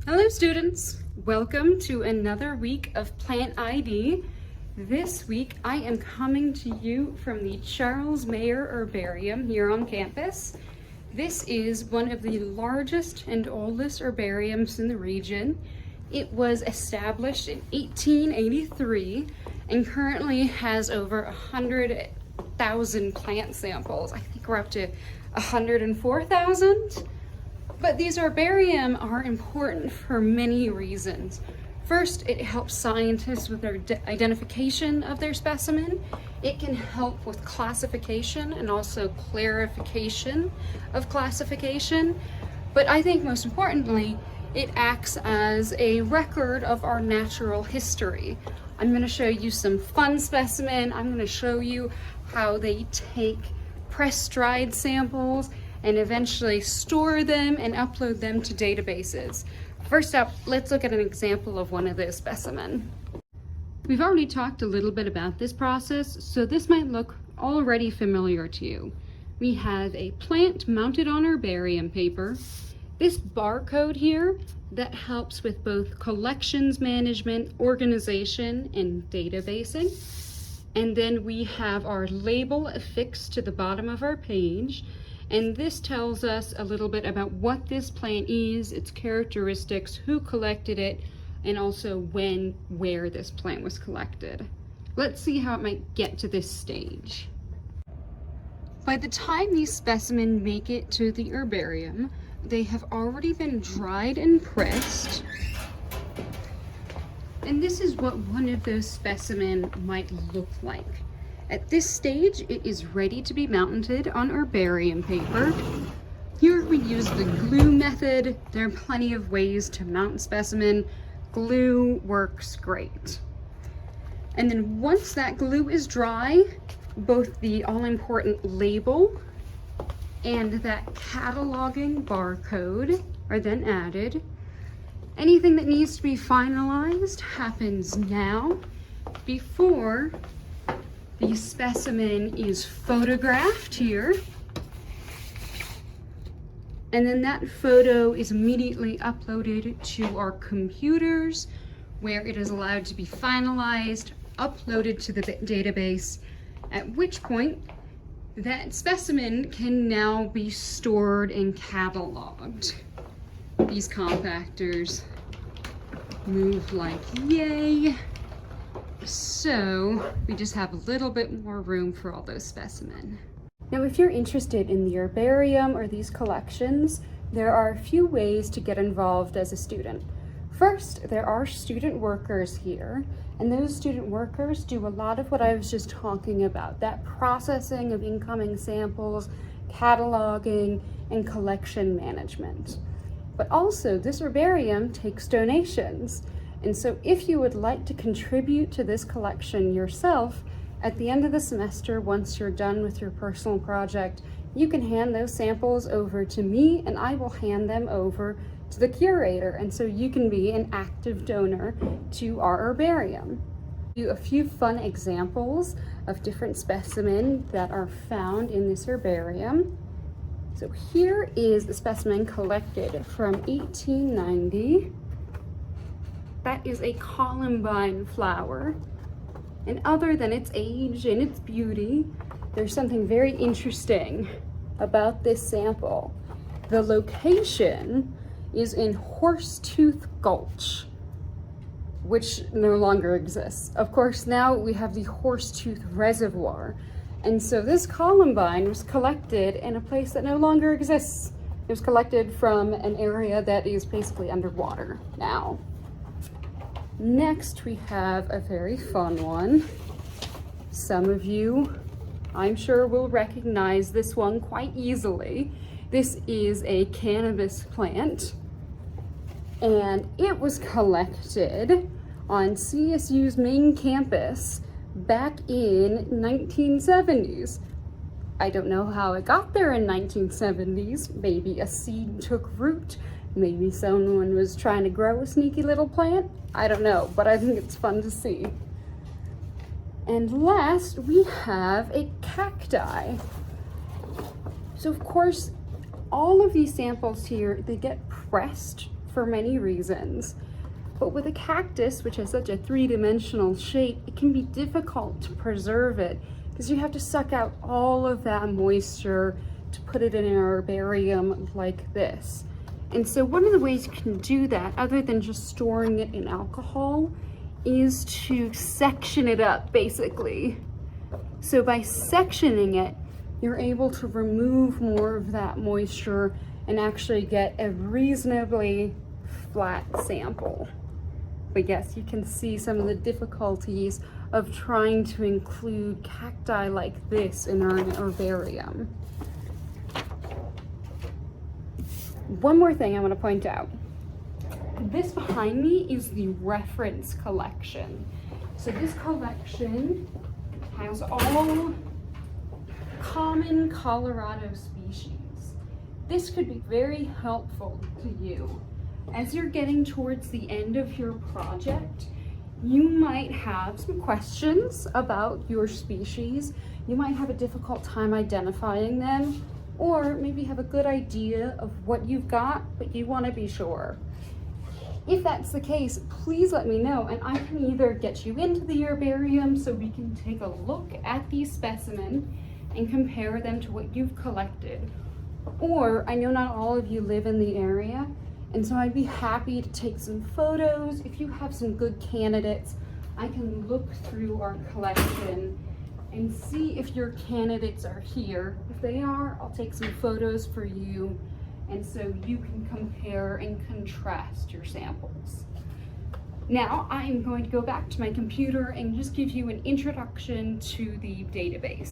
Hello students, welcome to another week of Plant ID. This week I am coming to you from the Charles Mayer Herbarium here on campus. This is one of the largest and oldest herbariums in the region. It was established in 1883 and currently has over 100,000 plant samples. I think we're up to 104,000. But these herbarium are important for many reasons. First, it helps scientists with their identification of their specimen. It can help with classification and also clarification of classification. But I think most importantly, it acts as a record of our natural history. I'm going to show you some fun specimen. I'm going to show you how they take press-dried samples and eventually store them and upload them to databases. First up, let's look at an example of one of those specimens. We've already talked a little bit about this process, so this might look already familiar to you. We have a plant mounted on herbarium paper. This barcode here that helps with both collections management, organization, and databasing. And then we have our label affixed to the bottom of our page. And this tells us a little bit about what this plant is, its characteristics, who collected it, and also when, where this plant was collected. Let's see how it might get to this stage. By the time these specimens make it to the herbarium, they have already been dried and pressed. And this is what one of those specimens might look like. At this stage, it is ready to be mounted on herbarium paper. Here we use the glue method. There are plenty of ways to mount specimen. Glue works great. And then once that glue is dry, both the all-important label and that cataloging barcode are then added. Anything that needs to be finalized happens now before the specimen is photographed here, and then that photo is immediately uploaded to our computers where it is allowed to be finalized, uploaded to the database, at which point that specimen can now be stored and cataloged. These compactors move like yay. So we just have a little bit more room for all those specimens. Now, if you're interested in the herbarium or these collections, there are a few ways to get involved as a student. First, there are student workers here, and those student workers do a lot of what I was just talking about, that processing of incoming samples, cataloging, and collection management. But also, this herbarium takes donations. And so if you would like to contribute to this collection yourself, at the end of the semester, once you're done with your personal project, you can hand those samples over to me and I will hand them over to the curator. And so you can be an active donor to our herbarium. A few fun examples of different specimens that are found in this herbarium. So here is a specimen collected from 1890. That is a columbine flower. And other than its age and its beauty, there's something very interesting about this sample. The location is in Horsetooth Gulch, which no longer exists. Of course, now we have the Horsetooth Reservoir. And so this columbine was collected in a place that no longer exists. It was collected from an area that is basically underwater now. Next, we have a very fun one. Some of you, I'm sure, will recognize this one quite easily. This is a cannabis plant, and it was collected on CSU's main campus back in 1970s. I don't know how it got there in 1970s. Maybe a seed took root. Maybe someone was trying to grow a sneaky little plant. I don't know, but I think it's fun to see. And last, we have a cacti. So of course, all of these samples here, they get pressed for many reasons. But with a cactus, which has such a three-dimensional shape, it can be difficult to preserve it because you have to suck out all of that moisture to put it in an herbarium like this. And so one of the ways you can do that, other than just storing it in alcohol, is to section it up, basically. So by sectioning it, you're able to remove more of that moisture and actually get a reasonably flat sample. But yes, you can see some of the difficulties of trying to include cacti like this in our herbarium. One more thing I want to point out. This behind me is the reference collection. So this collection has all common Colorado species. This could be very helpful to you. As you're getting towards the end of your project, you might have some questions about your species. You might have a difficult time identifying them, or maybe have a good idea of what you've got, but you want to be sure. If that's the case, please let me know, and I can either get you into the herbarium so we can take a look at these specimens and compare them to what you've collected. Or, I know not all of you live in the area, and so I'd be happy to take some photos. If you have some good candidates, I can look through our collection and see if your candidates are here. If they are, I'll take some photos for you, and so you can compare and contrast your samples. Now, I'm going to go back to my computer and just give you an introduction to the database.